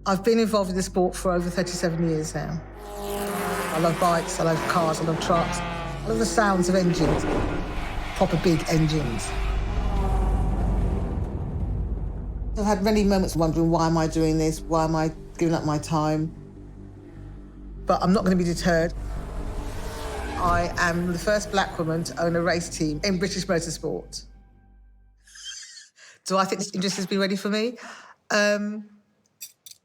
I've been involved in the sport for over 37 years now. I love bikes, I love cars, I love trucks. I love the sounds of engines, proper big engines. I've had many moments wondering, why am I doing this? Why am I giving up my time? But I'm not going to be deterred. I am the first black woman to own a race team in British motorsport. Do I think this industry has been ready for me?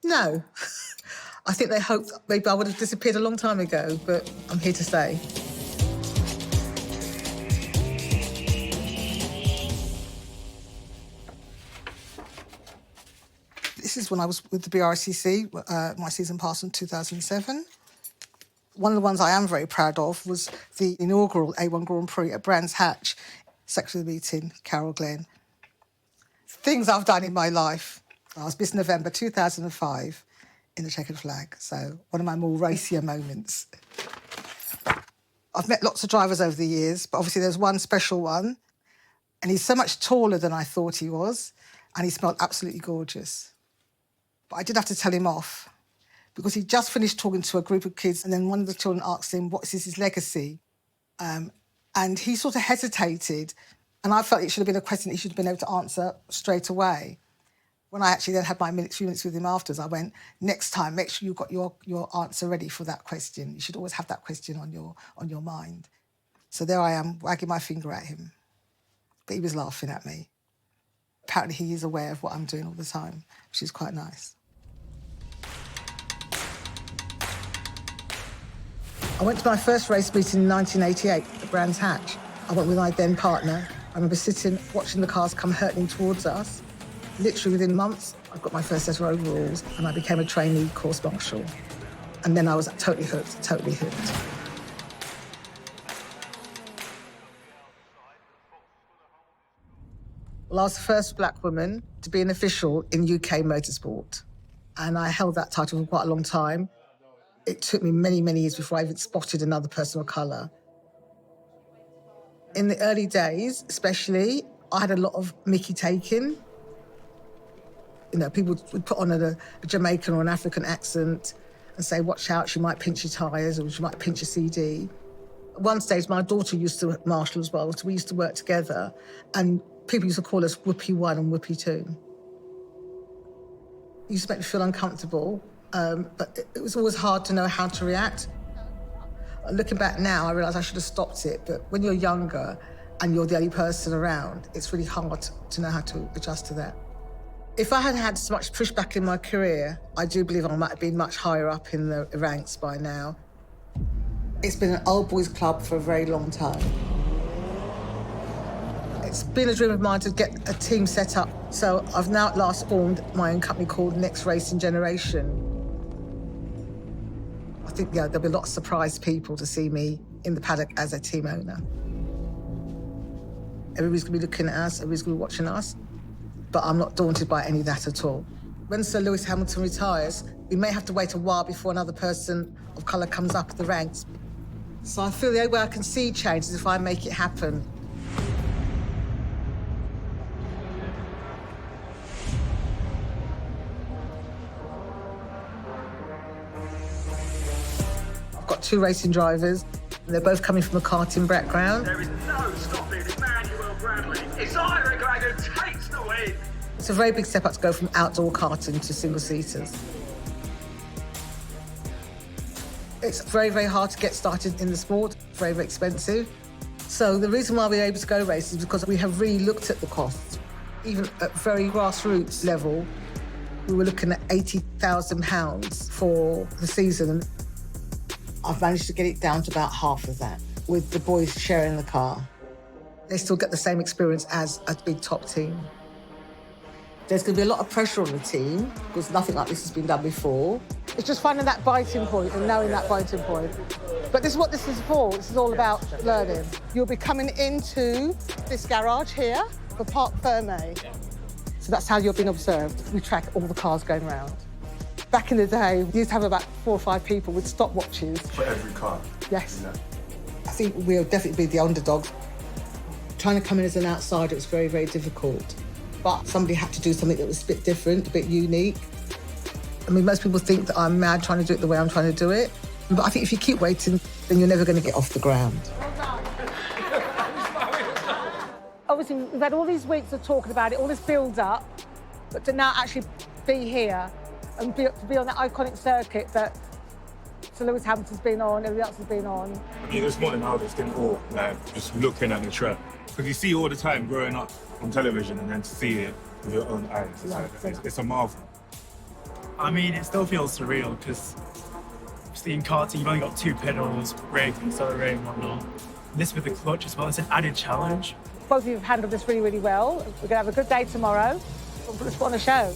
No. I think they hoped maybe I would have disappeared a long time ago, but I'm here to stay. This is when I was with the BRCC, my season pass in 2007. One of the ones I am very proud of was the inaugural A1 Grand Prix at Brands Hatch, Secretary of the Meeting, Carol Glenn. Things I've done in my life. I was Miss November 2005 in the checkered flag, so one of my more racier moments. I've met lots of drivers over the years, but obviously there's one special one, and he's so much taller than I thought he was, and he smelled absolutely gorgeous. But I did have to tell him off, because he just finished talking to a group of kids, and then one of the children asked him, what is his legacy? And he sort of hesitated, and I felt it should have been a question he should have been able to answer straight away. When I actually then had my few minutes with him afterwards, I went, next time, make sure you've got your answer ready for that question. You should always have that question on your mind. So there I am, wagging my finger at him. But he was laughing at me. Apparently he is aware of what I'm doing all the time, which is quite nice. I went to my first race meeting in 1988 at Brands Hatch. I went with my then partner. I remember sitting, watching the cars come hurtling towards us. Literally within months, I got my first set of overalls and I became a trainee course marshal. And then I was totally hooked, totally hooked. Well, I was the first black woman to be an official in UK motorsport. And I held that title for quite a long time. It took me many, many years before I even spotted another person of colour. In the early days, especially, I had a lot of mickey taking. You know, people would put on a Jamaican or an African accent and say, watch out, she might pinch your tyres or she might pinch your CD. At one stage, my daughter used to marshal as well, so we used to work together, and people used to call us Whoopie 1 and Whoopie 2. It used to make me feel uncomfortable, but it was always hard to know how to react. Looking back now, I realise I should have stopped it, but when you're younger and you're the only person around, it's really hard to know how to adjust to that. If I hadn't had so much pushback in my career, I do believe I might have been much higher up in the ranks by now. It's been an old boys club for a very long time. It's been a dream of mine to get a team set up, so I've now at last formed my own company called Next Racing Generation. I think there'll be a lot of surprised people to see me in the paddock as a team owner. Everybody's going to be looking at us, everybody's going to be watching us, but I'm not daunted by any of that at all. When Sir Lewis Hamilton retires, we may have to wait a while before another person of colour comes up the ranks. So I feel the only way I can see change is if I make it happen. I've got two racing drivers, and they're both coming from a karting background. There is no stopping Emmanuel Bradley. It's Ira Gallagher takes the win. It's a very big step up to go from outdoor karting to single-seaters. It's very, very hard to get started in the sport, very, very expensive. So the reason why we're able to go race is because we have really looked at the costs. Even at very grassroots level, we were looking at £80,000 for the season. I've managed to get it down to about half of that, with the boys sharing the car. They still get the same experience as a big top team. There's going to be a lot of pressure on the team, because nothing like this has been done before. It's just finding that biting point and knowing that biting point. But this is what this is for. This is all about learning. You'll be coming into this garage here for Parc Fermé. So that's how you're being observed. We track all the cars going around. Back in the day, we used to have about 4 or 5 people with stopwatches. For every car? Yes. I think we'll definitely be the underdogs. Trying to come in as an outsider was very, very difficult. But somebody had to do something that was a bit different, a bit unique. I mean, most people think that I'm mad trying to do it the way I'm trying to do it. But I think if you keep waiting, then you're never going to get off the ground. Obviously, we've had all these weeks of talking about it, all this build-up, but to now actually be here and to be on that iconic circuit that Sir Lewis Hamilton's been on, everybody else has been on. I mean, this morning I was just in awe, like, just looking at the track. Because you see all the time growing up on television and then to see it with your own eyes, it's a marvel. I mean, it still feels surreal because obviously in karting you've only got 2 pedals, brake, accelerate and whatnot. This with the clutch as well, it's an added challenge. Both of you have handled this really, really well. We're going to have a good day tomorrow. We'll put on the show.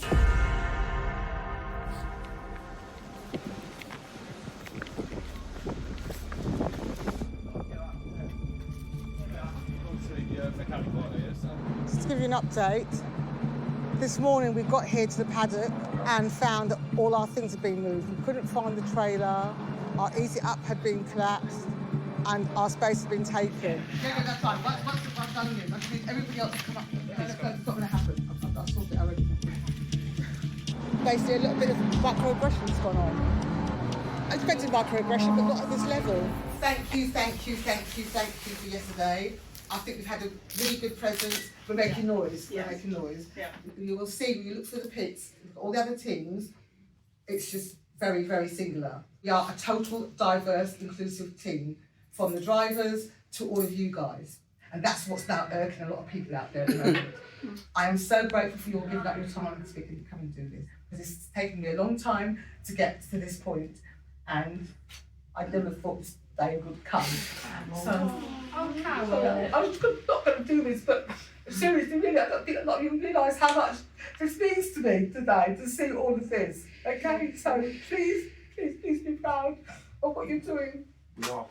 Just to give you an update, this morning we got here to the paddock and found that all our things had been moved. We couldn't find the trailer, our easy up had been collapsed, and our space had been taken. Yeah, that's fine. Once I've done this, I just need everybody else to come up. It's not going to happen. I've sorted it already. Basically, a little bit of microaggression's gone on. I expected microaggression, but not at this level. Thank you for yesterday. I think we've had a really good presence. We're making noise. We're making noise. Yeah. You will see when you look through the pits, all the other teams, it's just very, very singular. We are a total, diverse, inclusive team, from the drivers to all of you guys. And that's what's now irking a lot of people out there at the moment. I am so grateful for you all giving up your time this week and come and do this. Because it's taken me a long time to get to this point, and I never thought this day would come. So, I'm not going to do this, but seriously, really, I don't think a lot of you realise how much this means to me today, to see all of this. Okay, so please be proud of what you're doing. Wow.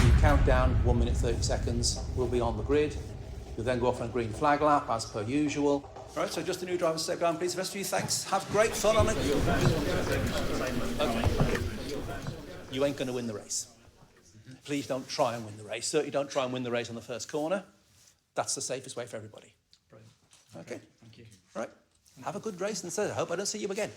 You count down 1 minute 30 seconds, we'll be on the grid. You'll then go off on a green flag lap as per usual. Right, so just the new drivers step down, please. The rest of you, thanks. Have great fun on it. Okay. You ain't going to win the race. Please don't try and win the race. Certainly don't try and win the race on the first corner. That's the safest way for everybody. Brilliant. Okay. Thank you. Right. Have a good race and I hope I don't see you again.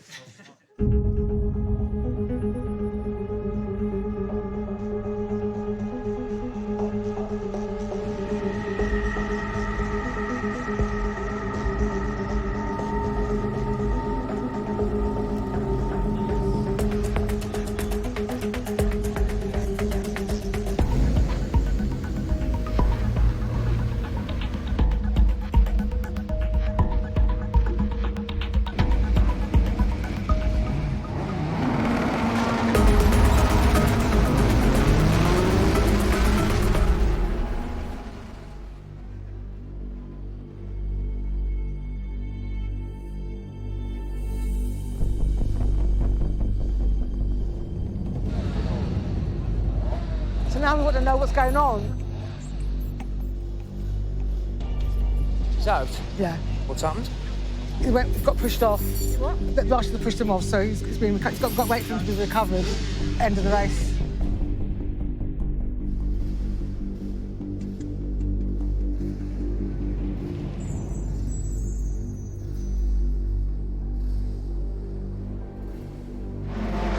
So now we want to know what's going on. He's out? Yeah. What's happened? He got pushed off. What? The Marshall pushed him off, so he's got to wait for him to be recovered. End of the race.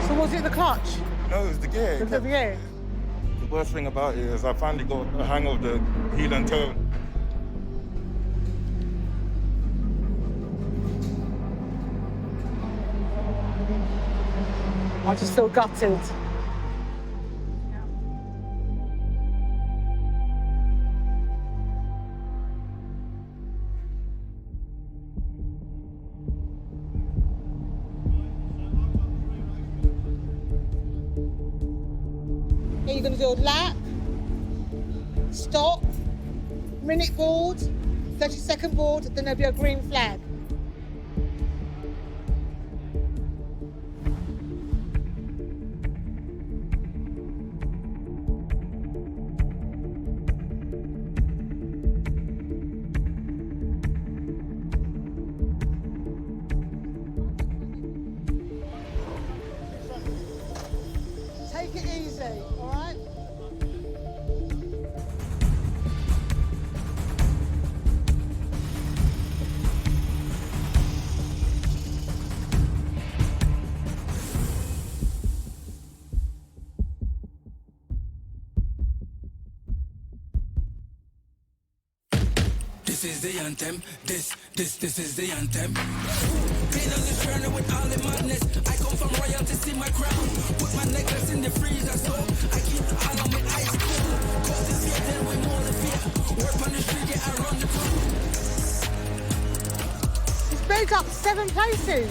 So was it the clutch? No, it was the gear. The gear? The worst thing about it is I finally got the hang of the heel and toe. I just feel gutted. Here you're going to do a lap, stop, minute board, 30-second board, then there'll be a green flag. Take it easy, all right? is the anthem. This is the anthem. Been on this journey with all the madness. I come from royalty, see my crown. Put my necklace in the freezer, so I keep all of my eyes cool. Cause this year, then we more the fear. Work on the street, yeah, I run the crew. He's moved up 7 places.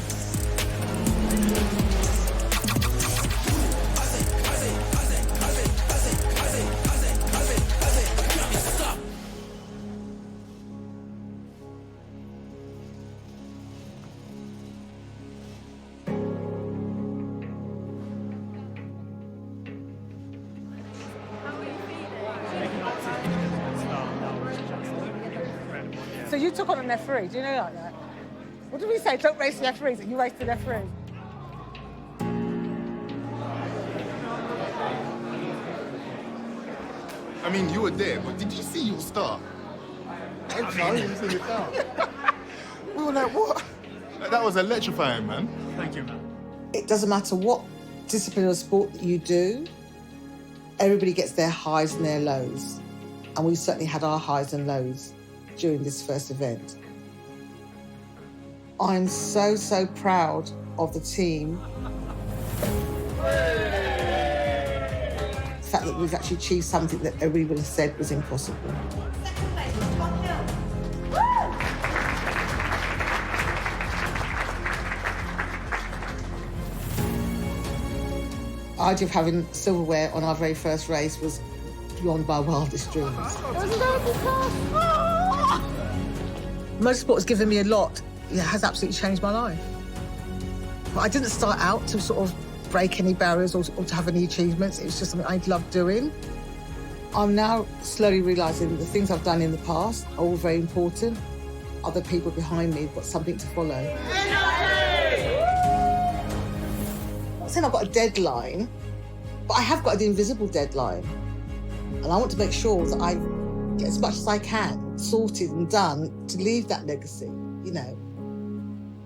So you took on a referee, do you know like that? What did we say? Don't race the referees, and you raced the referee. I mean, you were there, but did you see your star? We were like, what? That was electrifying, man. Thank you, man. It doesn't matter what discipline or sport that you do, everybody gets their highs and their lows. And we certainly had our highs and lows during this first event. I'm so, so proud of the team. The fact that we've actually achieved something that everybody would have said was impossible. The idea of having silverware on our very first race was beyond my wildest dreams. Motorsport has given me a lot. It has absolutely changed my life. But I didn't start out to sort of break any barriers or to have any achievements. It was just something I loved doing. I'm now slowly realising that the things I've done in the past are all very important. Other people behind me have got something to follow. I'm not saying I've got a deadline, but I have got the invisible deadline. And I want to make sure that I get as much as I can sorted and done to leave that legacy, you know.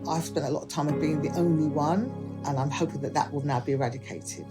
I've spent a lot of time being the only one, and I'm hoping that that will now be eradicated.